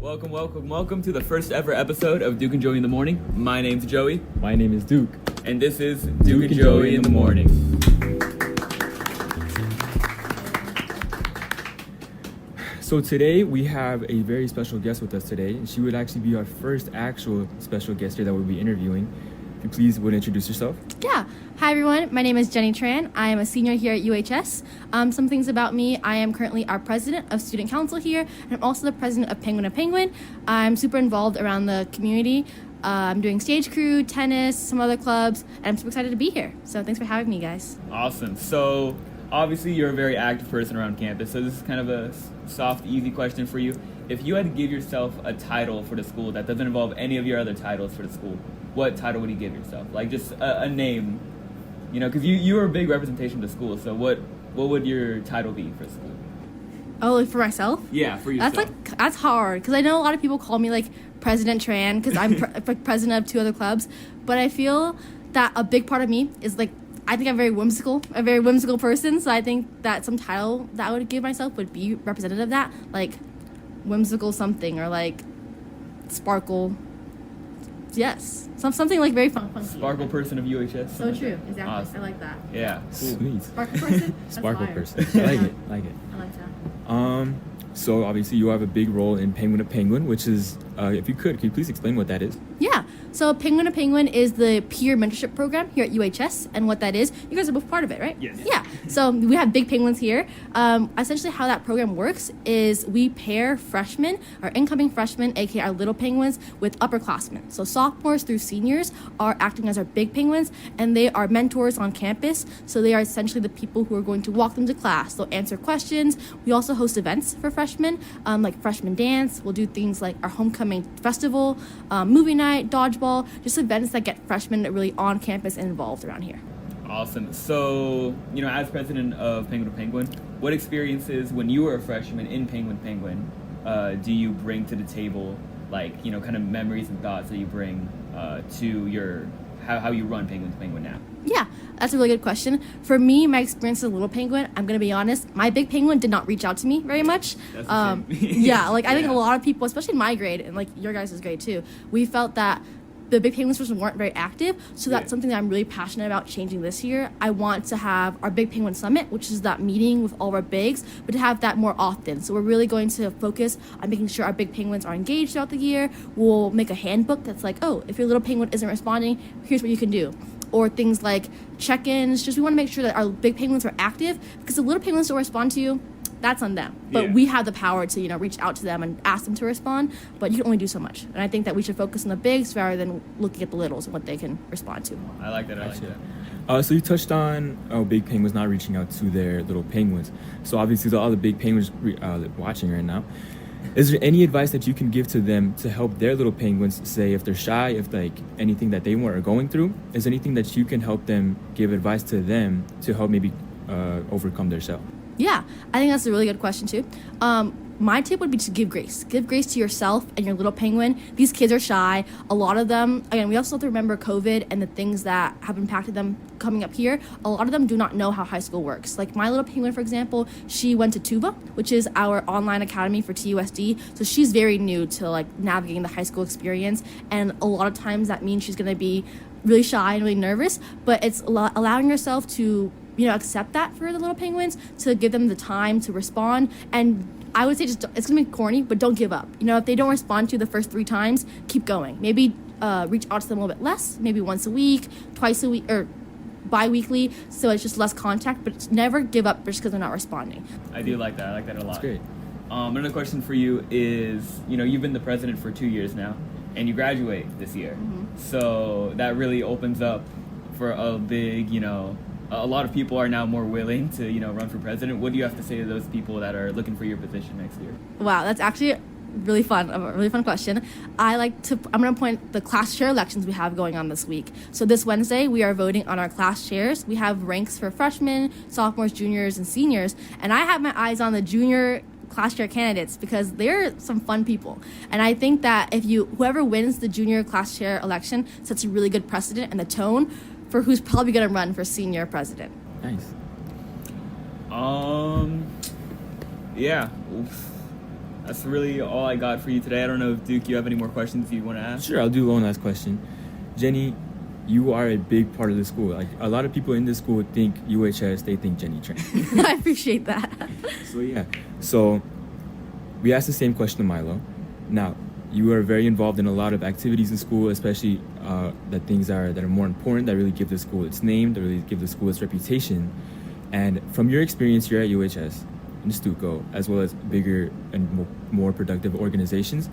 Welcome to the first ever episode of Duke and Joey in the Morning. My name's Joey. My name is Duke. And this is Duke and Joey in the Morning. So today we have a very special guest with us today, and she would actually be our first actual special guest here that we'll be interviewing. If you please would introduce yourself. Yeah. Hi, everyone. My name is Jenny Tran. I am a senior here at UHS. Some things about me. I am currently our president of student council here, and I'm also the president of Penguin to Penguin. I'm super involved around the community. I'm doing stage crew, tennis, some other clubs, and I'm super excited to be here. So thanks for having me, guys. Awesome. So obviously you're a very active person around campus, so this is kind of a soft, easy question for you. If you had to give yourself a title for the school that doesn't involve any of your other titles for the school, what title would you give yourself? Like just a name, you know, because you are a big representation of the school. So what would your title be for school? Oh, like for myself? Yeah, for yourself. That's hard because I know a lot of people call me like President Tran because I'm president of two other clubs, but I feel that a big part of me is like I think I'm a very whimsical person. So I think that some title that I would give myself would be representative of that, like whimsical something or like sparkle. Yes, something like very fun. Sparkle person of UHS. So true, exactly. Awesome. I like that. Yeah, cool. Sweet. Sparkle person. That's Sparkle fire. person. I like it. I like that. So obviously you have a big role in Penguin to Penguin, which is, if you could you please explain what that is? Yeah. So Penguin to Penguin is the peer mentorship program here at UHS, and what that is, you guys are both part of it, right? Yes. Yeah. So we have big penguins here. Essentially how that program works is we pair freshmen, our incoming freshmen, aka our little penguins, with upperclassmen. So sophomores through seniors are acting as our big penguins, and they are mentors on campus. So they are essentially the people who are going to walk them to class. They'll answer questions. We also host events for freshmen, like freshman dance. We'll do things like our homecoming festival, movie night, dodgeball, just events that get freshmen really on campus and involved around here. Awesome. So, you know, as president of Penguin to Penguin, what experiences when you were a freshman in Penguin to Penguin do you bring to the table, like, you know, kind of memories and thoughts that you bring to your how you run Penguin to Penguin now? Yeah, that's a really good question. For me, my experience as a little penguin, I'm going to be honest, my big penguin did not reach out to me very much. That's the same. Yeah, like I think a lot of people, especially in my grade and like your guys' grade too, we felt that the big penguins weren't very active, so that's something that I'm really passionate about changing this year. I want to have our Big Penguin Summit, which is that meeting with all of our bigs, but to have that more often. So we're really going to focus on making sure our big penguins are engaged throughout the year. We'll make a handbook that's like, oh, if your little penguin isn't responding, here's what you can do. Or things like check-ins. Just we want to make sure that our big penguins are active, because the little penguins don't respond to you, that's on them. But we have the power to, you know, reach out to them and ask them to respond, but you can only do so much. And I think that we should focus on the bigs rather than looking at the littles and what they can respond to. I like that. So you touched on big penguins not reaching out to their little penguins. So obviously the other big penguins watching right now, is there any advice that you can give to them to help their little penguins, say if they're shy, if like anything that they are going through? Is there anything that you can help them, give advice to them to help maybe overcome their self? Yeah, I think that's a really good question too. My tip would be to give grace. Give grace to yourself and your little penguin. These kids are shy. A lot of them, again, we also have to remember COVID and the things that have impacted them coming up here. A lot of them do not know how high school works. Like my little penguin, for example, she went to Tuba, which is our online academy for TUSD. So she's very new to like navigating the high school experience. And a lot of times that means she's going to be really shy and really nervous, but it's allowing yourself to, you know, accept that for the little penguins, to give them the time to respond. And I would say just, it's gonna be corny, but don't give up. You know, if they don't respond to you the first 3 times, keep going. Maybe reach out to them a little bit less, maybe once a week, twice a week, or bi-weekly, so it's just less contact, but never give up just because they're not responding. I do like that. I like that a lot. That's great. Another question for you is, you know, you've been the president for 2 years now, and you graduate this year. Mm-hmm. So that really opens up for a big, you know, a lot of people are now more willing to, you know, run for president. What do you have to say to those people that are looking for your position next year? Wow, that's actually a really fun question. I'm going to point the class chair elections we have going on this week. So this Wednesday, we are voting on our class chairs. We have ranks for freshmen, sophomores, juniors, and seniors. And I have my eyes on the junior class chair candidates because they're some fun people. And I think that whoever wins the junior class chair election sets a really good precedent and the tone for who's probably going to run for senior president. Nice. Yeah. Oof. That's really all I got for you today. I don't know if Duke, you have any more questions you want to ask? Sure, I'll do one last question. Jenny, you are a big part of the school. Like, a lot of people in this school think UHS, they think Jenny Tran. I appreciate that. So yeah, so we asked the same question to Milo. Now, you are very involved in a lot of activities in school, especially the things that are more important, that really give the school its name, that really give the school its reputation. And from your experience here at UHS, in Stuco, as well as bigger and more productive organizations,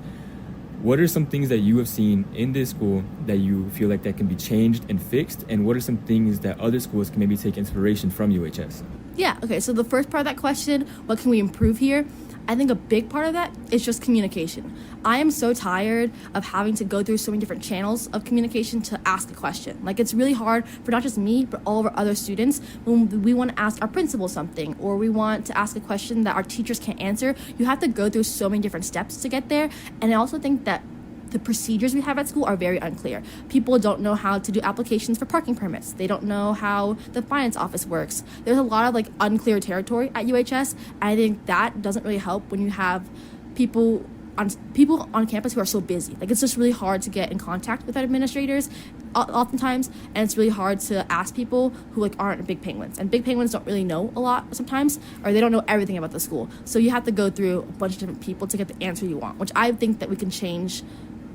what are some things that you have seen in this school that you feel like that can be changed and fixed? And what are some things that other schools can maybe take inspiration from UHS? Yeah, okay, so the first part of that question, what can we improve here? I think a big part of that is just communication. I am so tired of having to go through so many different channels of communication to ask a question. Like, it's really hard for not just me, but all of our other students when we want to ask our principal something, or we want to ask a question that our teachers can't answer. You have to go through so many different steps to get there. And I also think that the procedures we have at school are very unclear. People don't know how to do applications for parking permits. They don't know how the finance office works. There's a lot of like unclear territory at UHS. And I think that doesn't really help when you have people on campus who are so busy. Like, it's just really hard to get in contact with our administrators oftentimes, and it's really hard to ask people who like aren't big penguins. And big penguins don't really know a lot sometimes, or they don't know everything about the school. So you have to go through a bunch of different people to get the answer you want, which I think that we can change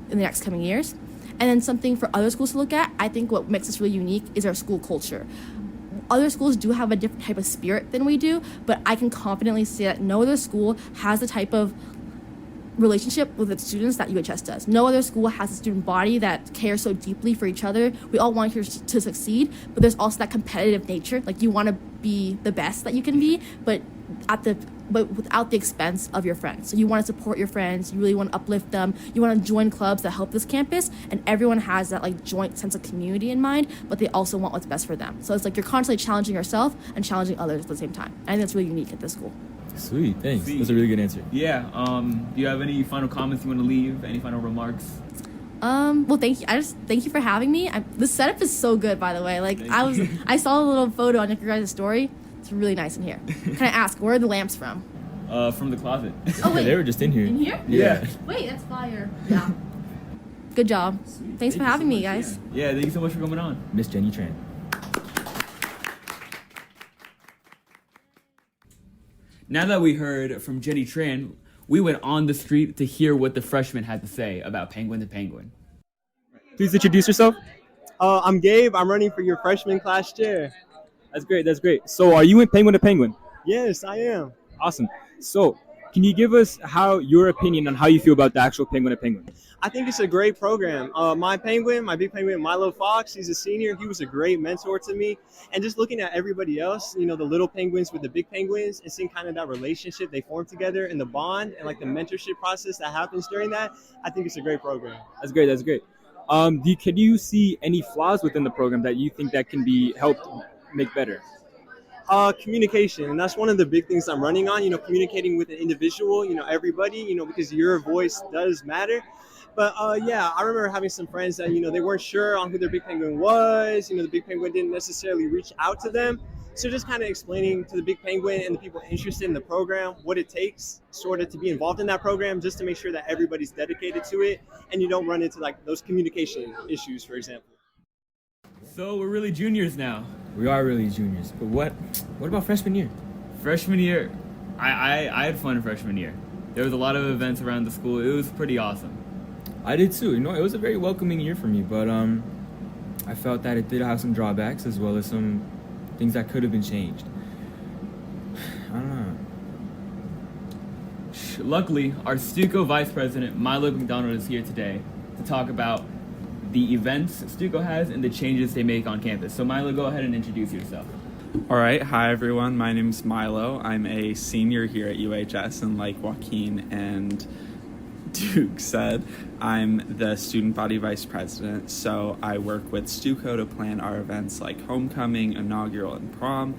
in the next coming years. And then something for other schools to look at, I think what makes us really unique is our school culture. Other schools do have a different type of spirit than we do, but I can confidently say that no other school has the type of relationship with its students that UHS does. No other school has a student body that cares so deeply for each other. We all want here to succeed, but there's also that competitive nature. Like, you want to be the best that you can be, but without the expense of your friends. So you want to support your friends, you really want to uplift them, you want to join clubs that help this campus, and everyone has that like joint sense of community in mind, but they also want what's best for them. So it's like you're constantly challenging yourself and challenging others at the same time. I think that's really unique at this school. Sweet, thanks. That's a really good answer. Yeah. Do you have any final comments you want to leave? Any final remarks? Well, thank you. Thank you for having me. The setup is so good, by the way. Like, I saw a little photo on your guys' story. It's really nice in here. Can I ask, where are the lamps from? From the closet. Oh, wait. They were just in here. In here? Yeah. Wait, that's fire. Yeah. Good job. Thanks for having me, guys. Yeah, thank you so much for coming on. Miss Jenny Tran. Now that we heard from Jenny Tran, we went on the street to hear what the freshmen had to say about Penguin to Penguin. Please introduce yourself. I'm Gabe. I'm running for your freshman class chair. That's great. That's great. So, are you in Penguin to Penguin? Yes, I am. Awesome. So, can you give us your opinion on how you feel about the actual Penguin to Penguin? I think it's a great program. My big penguin, Milo Fox, he's a senior. He was a great mentor to me. And just looking at everybody else, you know, the little penguins with the big penguins, and seeing kind of that relationship they form together and the bond and like the mentorship process that happens during that, I think it's a great program. That's great. That's great. Can you see any flaws within the program that you think that can be helped make better? Communication, and that's one of the big things I'm running on, you know, communicating with an individual, you know, everybody, you know, because your voice does matter. But yeah, I remember having some friends that, you know, they weren't sure on who their big penguin was, you know, the big penguin didn't necessarily reach out to them. So just kind of explaining to the big penguin and the people interested in the program what it takes sort of to be involved in that program, just to make sure that everybody's dedicated to it and you don't run into like those communication issues, for example. So we're really juniors now. We are really juniors, but what about freshman year? Freshman year, I had fun freshman year. There was a lot of events around the school. It was pretty awesome. I did too. You know, it was a very welcoming year for me, but I felt that it did have some drawbacks as well as some things that could have been changed. I don't know. Luckily, our Stuco Vice President, Milo McDonald, is here today to talk about the events Stuco has and the changes they make on campus. So Milo, go ahead and introduce yourself. All right. Hi, everyone. My name's Milo. I'm a senior here at UHS, and like Joaquin and Duke said, I'm the student body vice president, so I work with Stuco to plan our events like homecoming, inaugural, and prom.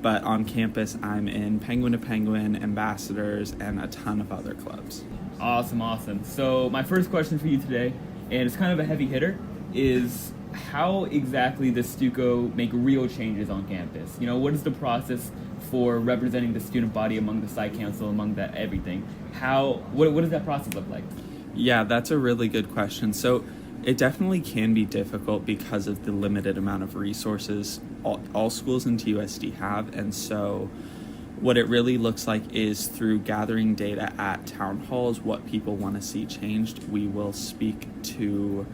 But on campus, I'm in Penguin to Penguin, ambassadors, and a ton of other clubs. Awesome. So my first question for you today, and it's kind of a heavy hitter, is how exactly does Stuco make real changes on campus? You know, what is the process for representing the student body among the site council, among that everything. What does that process look like? Yeah, that's a really good question. So it definitely can be difficult because of the limited amount of resources all schools in TUSD have. And so what it really looks like is through gathering data at town halls, what people want to see changed. We will speak to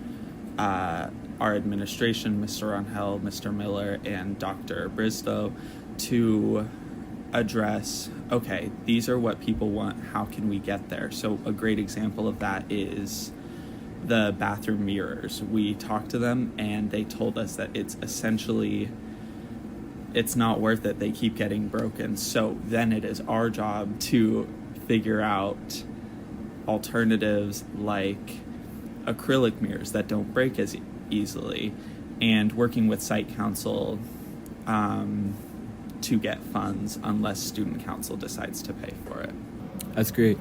our administration, Mr. Rangel, Mr. Miller, and Dr. Bristow, to address, okay, these are what people want, how can we get there? So a great example of that is the bathroom mirrors. We talked to them and they told us that it's not worth it. They keep getting broken. So then it is our job to figure out alternatives like acrylic mirrors that don't break as easily, and working with site council to get funds unless student council decides to pay for it. That's great.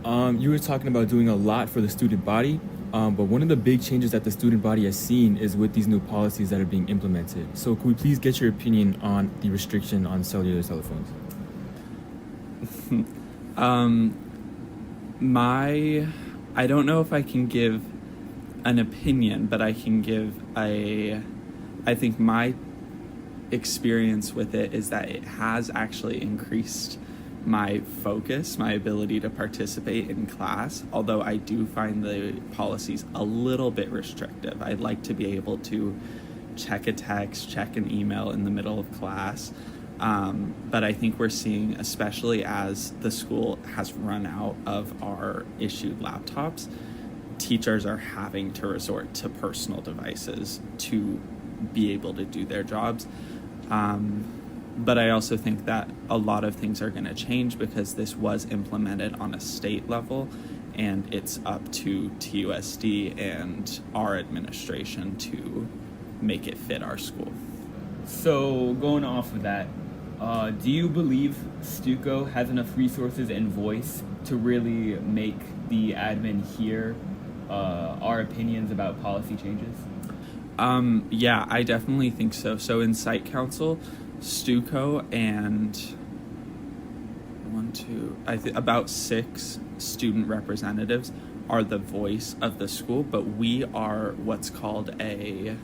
You were talking about doing a lot for the student body, but one of the big changes that the student body has seen is with these new policies that are being implemented. So could we please get your opinion on the restriction on cellular telephones? I don't know if I can give an opinion, but I can give I think my experience with it is that it has actually increased my focus, my ability to participate in class, although I do find the policies a little bit restrictive. I'd like to be able to check a text, check an email in the middle of class, but I think we're seeing, especially as the school has run out of our issued laptops, teachers are having to resort to personal devices to be able to do their jobs. But I also think that a lot of things are going to change because this was implemented on a state level, and it's up to TUSD and our administration to make it fit our school. So going off of that, do you believe Stuco has enough resources and voice to really make the admin hear our opinions about policy changes? Yeah, I definitely think so. So in site council, Stuco and about 6 student representatives are the voice of the school, but we are what's called a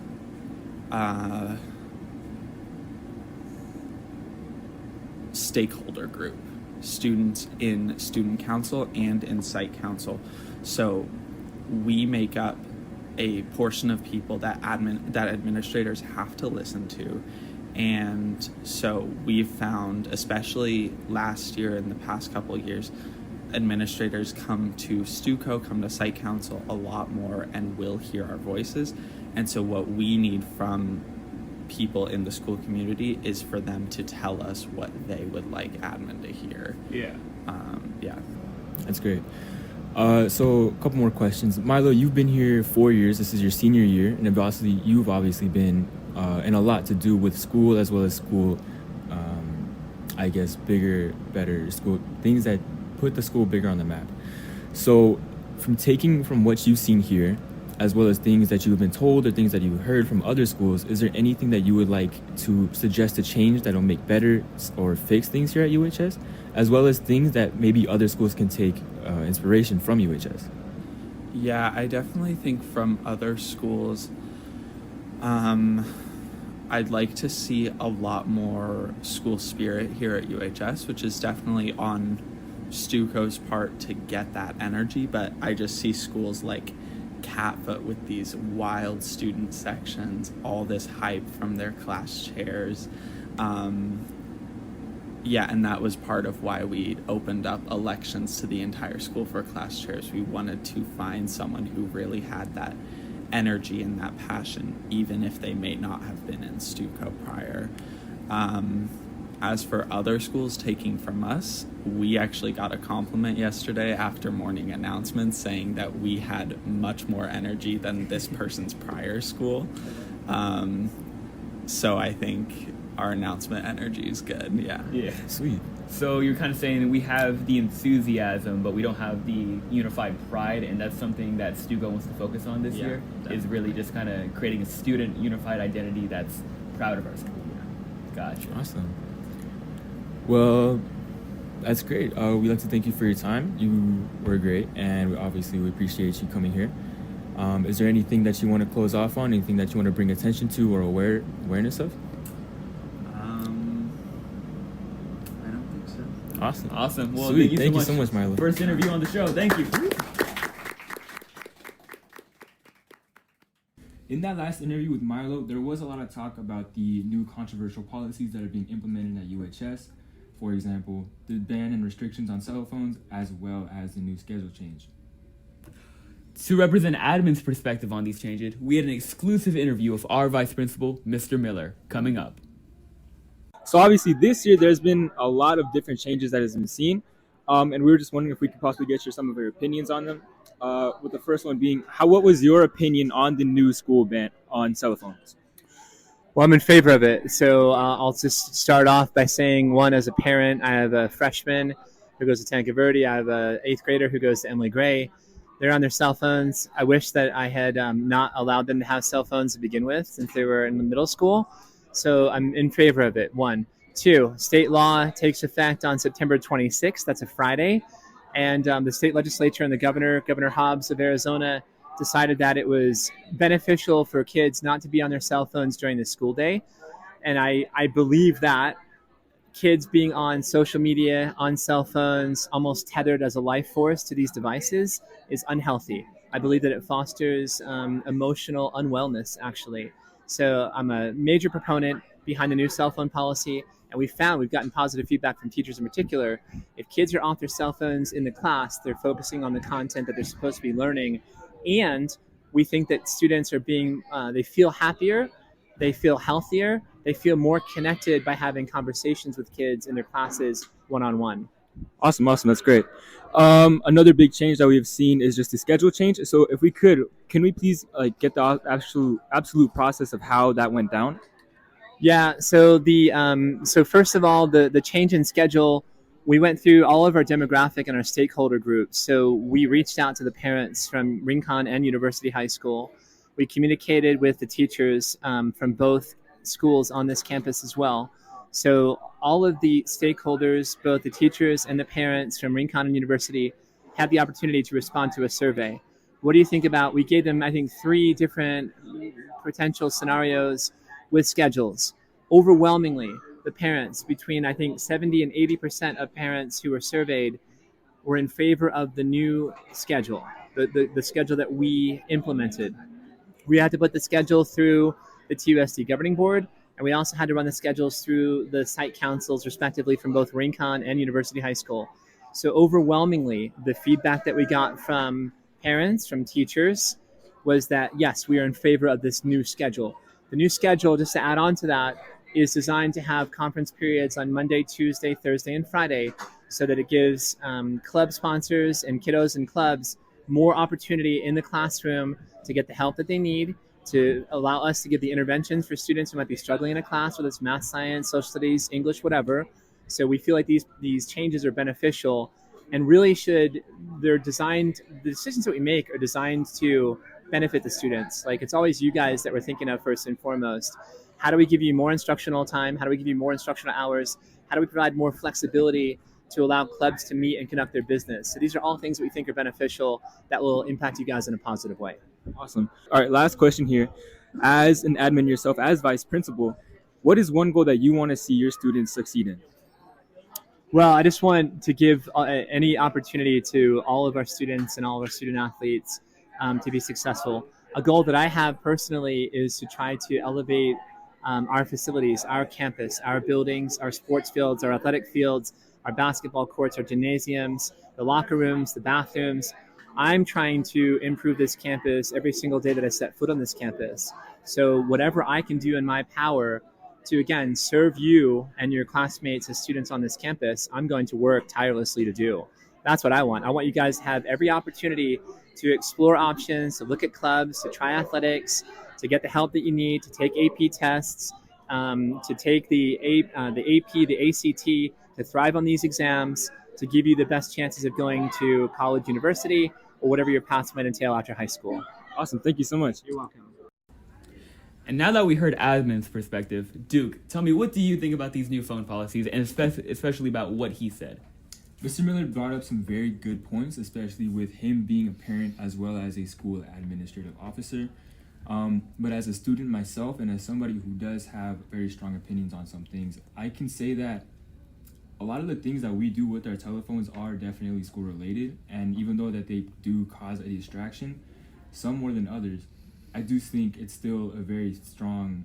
stakeholder group, students in student council and in site council. So we make up a portion of people that administrators have to listen to. And so we've found, especially last year and the past couple of years, administrators come to Stuco, come to site council a lot more and will hear our voices. And so what we need from people in the school community is for them to tell us what they would like admin to hear. Yeah. Yeah. That's great. So a couple more questions. Milo, you've been here 4 years. This is your senior year, and you've obviously been in a lot to do with school as well as school, I guess, bigger, better school, things that put the school bigger on the map. So from what you've seen here, as well as things that you've been told or things that you've heard from other schools, is there anything that you would like to suggest to change that'll make better or fix things here at UHS, as well as things that maybe other schools can take inspiration from UHS? Yeah, I definitely think from other schools, I'd like to see a lot more school spirit here at UHS, which is definitely on Stuco's part to get that energy, but I just see schools like Catfoot with these wild student sections, all this hype from their class chairs. Yeah, and that was part of why we opened up elections to the entire school for class chairs. We wanted to find someone who really had that energy and that passion, even if they may not have been in Stuco prior. As for other schools taking from us, we actually got a compliment yesterday after morning announcements saying that we had much more energy than this person's prior school. So I think our announcement energy is good. Yeah. Yeah. Sweet. So you're kind of saying that we have the enthusiasm, but we don't have the unified pride, and that's something that Stuco wants to focus on this year, definitely. is really just kind of creating a student unified identity that's proud of our school. Gotcha. Awesome. Well, that's great. We'd like to thank you for your time. You were great, and we appreciate you coming here. Is there anything that you want to close off on? Anything that you want to bring attention to or awareness of? I don't think so. Awesome. Awesome. Well, Sweet. thank you so much, Milo. First interview on the show. Thank you. In that last interview with Milo, there was a lot of talk about the new controversial policies that are being implemented at UHS. For example, the ban and restrictions on cell phones, as well as the new schedule change. To represent admin's perspective on these changes, we had an exclusive interview with our vice principal, Mr. Miller, coming up. So obviously this year there's been a lot of different changes that has been seen, and we were just wondering if we could possibly get some of your opinions on them. With the first one being, what was your opinion on the new school ban on cell phones? Well, I'm in favor of it. So I'll just start off by saying, one, as a parent, I have a freshman who goes to Tanca Verde. I have an 8th grader who goes to Emily Gray. They're on their cell phones. I wish that I had not allowed them to have cell phones to begin with since they were in the middle school. So I'm in favor of it, one. Two, state law takes effect on September 26th. That's a Friday. And the state legislature and the Governor Hobbs of Arizona, decided that it was beneficial for kids not to be on their cell phones during the school day. And I believe that kids being on social media, on cell phones, almost tethered as a life force to these devices is unhealthy. I believe that it fosters emotional unwellness, actually. So I'm a major proponent behind the new cell phone policy. And we've gotten positive feedback from teachers in particular. If kids are off their cell phones in the class, they're focusing on the content that they're supposed to be learning. And we think that students are they feel happier, they feel healthier, they feel more connected by having conversations with kids in their classes one-on-one. Awesome. That's great. Another big change that we have seen is just the schedule change. So if we can we please get the absolute process of how that went down? Yeah. So so first of all, the change in schedule, we went through all of our demographic and our stakeholder groups. So we reached out to the parents from Rincon and University High School. We communicated with the teachers from both schools on this campus as well. So all of the stakeholders, both the teachers and the parents from Rincon and University, had the opportunity to respond to a survey. What do you think about, we gave them, I think, 3 different potential scenarios with schedules. Overwhelmingly, the parents, between I think 70 and 80% of parents who were surveyed, were in favor of the new schedule, the schedule that we implemented. We had to put the schedule through the TUSD governing board, and we also had to run the schedules through the site councils, respectively, from both Rincon and University High School. So overwhelmingly, the feedback that we got from parents, from teachers, was that, yes, we are in favor of this new schedule. The new schedule, just to add on to that, is designed to have conference periods on Monday, Tuesday, Thursday, and Friday, so that it gives club sponsors and kiddos and clubs more opportunity in the classroom to get the help that they need, to allow us to give the interventions for students who might be struggling in a class, whether it's math, science, social studies, English, whatever. So we feel like these changes are beneficial, and really the decisions that we make are designed to benefit the students. Like, it's always you guys that we're thinking of first and foremost. How do we give you more instructional time? How do we give you more instructional hours? How do we provide more flexibility to allow clubs to meet and conduct their business? So these are all things that we think are beneficial that will impact you guys in a positive way. Awesome. All right, last question here. As an admin yourself, as vice principal, what is one goal that you want to see your students succeed in? Well, I just want to give any opportunity to all of our students and all of our student athletes to be successful. A goal that I have personally is to try to elevate our facilities, our campus, our buildings, our sports fields, our athletic fields, our basketball courts, our gymnasiums, the locker rooms, the bathrooms. I'm trying to improve this campus every single day that I set foot on this campus. So whatever I can do in my power to, again, serve you and your classmates as students on this campus, I'm going to work tirelessly to do. That's what I want. I want you guys to have every opportunity to explore options, to look at clubs, to try athletics, to get the help that you need, to take AP tests, to take the AP, the ACT, to thrive on these exams, to give you the best chances of going to college, university, or whatever your path might entail after high school. Awesome. Thank you so much. You're welcome. And now that we heard admin's perspective, Duke, tell me, what do you think about these new phone policies, and especially about what he said? Mr. Miller brought up some very good points, especially with him being a parent as well as a school administrative officer. But as a student myself and as somebody who does have very strong opinions on some things, I can say that a lot of the things that we do with our telephones are definitely school related. And even though that they do cause a distraction, some more than others, I do think it's still a very strong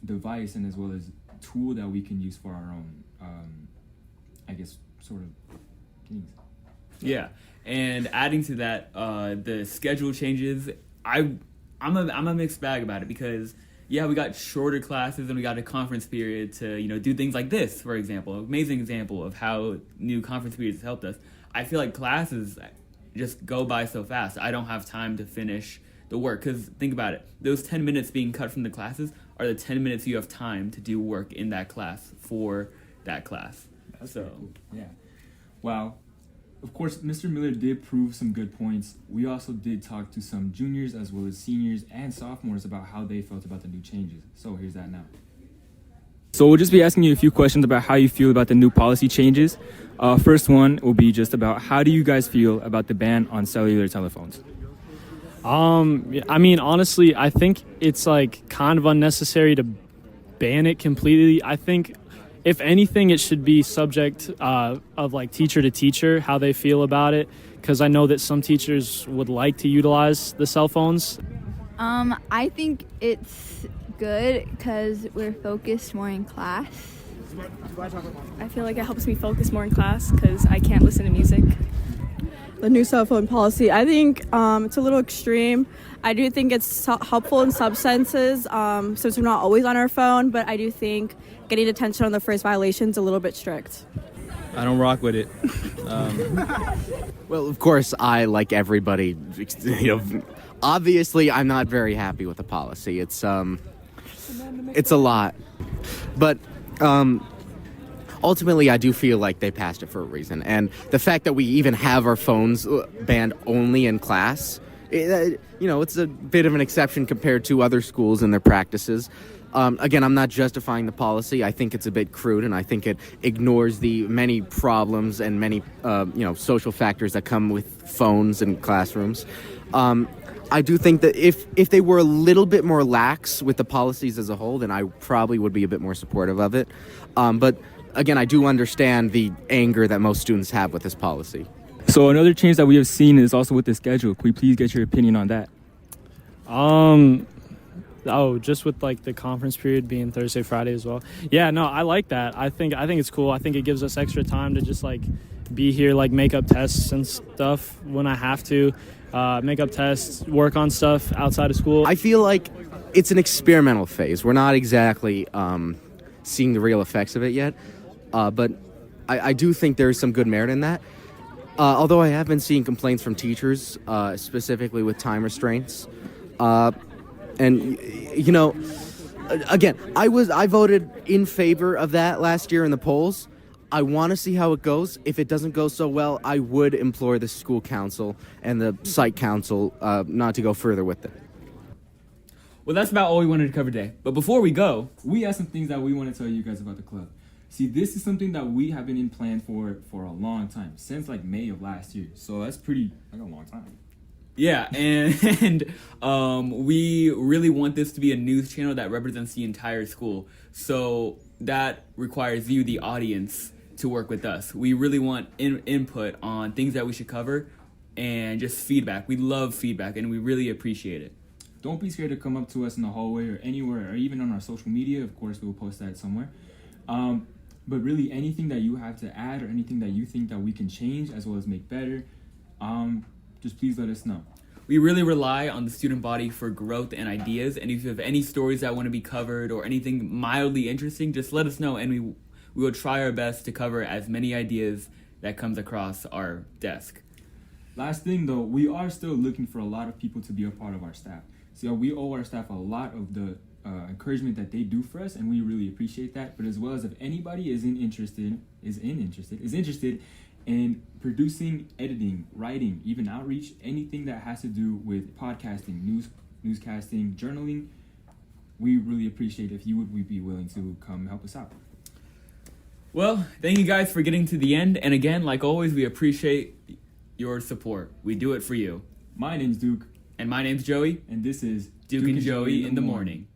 device and as well as tool that we can use for our own, I guess, sort of things. Yeah, and adding to that, the schedule changes. I'm a mixed bag about it because yeah, we got shorter classes and we got a conference period to do things like this, for example. Amazing example of how new conference periods helped us. I feel like classes just go by so fast. I don't have time to finish the work because think about it. Those 10 minutes being cut from the classes are the 10 minutes you have time to do work in that class for that class. That's so cool. Yeah. Wow. Of course, Mr. Miller did prove some good points. We also did talk to some juniors as well as seniors and sophomores about how they felt about the new changes. So here's that now. So we'll just be asking you a few questions about how you feel about the new policy changes. First one will be just about how do you guys feel about the ban on cellular telephones? I mean, honestly, I think it's like kind of unnecessary to ban it completely. I think if anything, it should be subject of like teacher to teacher, how they feel about it. Because I know that some teachers would like to utilize the cell phones. I think it's good because we're focused more in class. I feel like it helps me focus more in class because I can't listen to music. The new cell phone policy, I think it's a little extreme. I do think it's helpful in some senses since we're not always on our phone, but I do think getting attention on the first violation is a little bit strict. I don't rock with it. Well, of course, I, like everybody, obviously I'm not very happy with the policy. It's a lot. But ultimately, I do feel like they passed it for a reason. And the fact that we even have our phones banned only in class, it's a bit of an exception compared to other schools and their practices. Again, I'm not justifying the policy. I think it's a bit crude, and I think it ignores the many problems and many, social factors that come with phones in classrooms. I do think that if they were a little bit more lax with the policies as a whole, then I probably would be a bit more supportive of it. But again, I do understand the anger that most students have with this policy. So another change that we have seen is also with the schedule. Can we please get your opinion on that? Just with like the conference period being Thursday, Friday as well. Yeah, no, I like that. I think it's cool. I think it gives us extra time to just like be here, like make up tests and stuff when I have to, make up tests, work on stuff outside of school. I feel like it's an experimental phase. We're not exactly seeing the real effects of it yet, but I do think there's some good merit in that. Although I have been seeing complaints from teachers, specifically with time restraints. And, again, I voted in favor of that last year in the polls. I want to see how it goes. If it doesn't go so well, I would implore the school council and the site council not to go further with it. Well, that's about all we wanted to cover today. But before we go, we have some things that we want to tell you guys about the club. See, this is something that we have been in plan for a long time, since like May of last year. So that's pretty, like a long time. Yeah, and we really want this to be a news channel that represents the entire school. So that requires you, the audience, to work with us. We really want input on things that we should cover and just feedback. We love feedback, and we really appreciate it. Don't be scared to come up to us in the hallway or anywhere, or even on our social media. Of course, we'll post that somewhere. But really, anything that you have to add or anything that you think that we can change as well as make better, just please let us know. We really rely on the student body for growth and ideas, and if you have any stories that want to be covered or anything mildly interesting, just let us know, and we will try our best to cover as many ideas that comes across our desk. Last thing though, we are still looking for a lot of people to be a part of our staff. So we owe our staff a lot of the encouragement that they do for us, and we really appreciate that. But as well as if anybody is interested in producing, editing, writing, even outreach, anything that has to do with podcasting, newscasting, journaling, we really appreciate if you would be willing to come help us out. Well, thank you guys for getting to the end. And again, like always, we appreciate your support. We do it for you. My name's Duke. And my name's Joey. And this is Duke and Joey in the morning.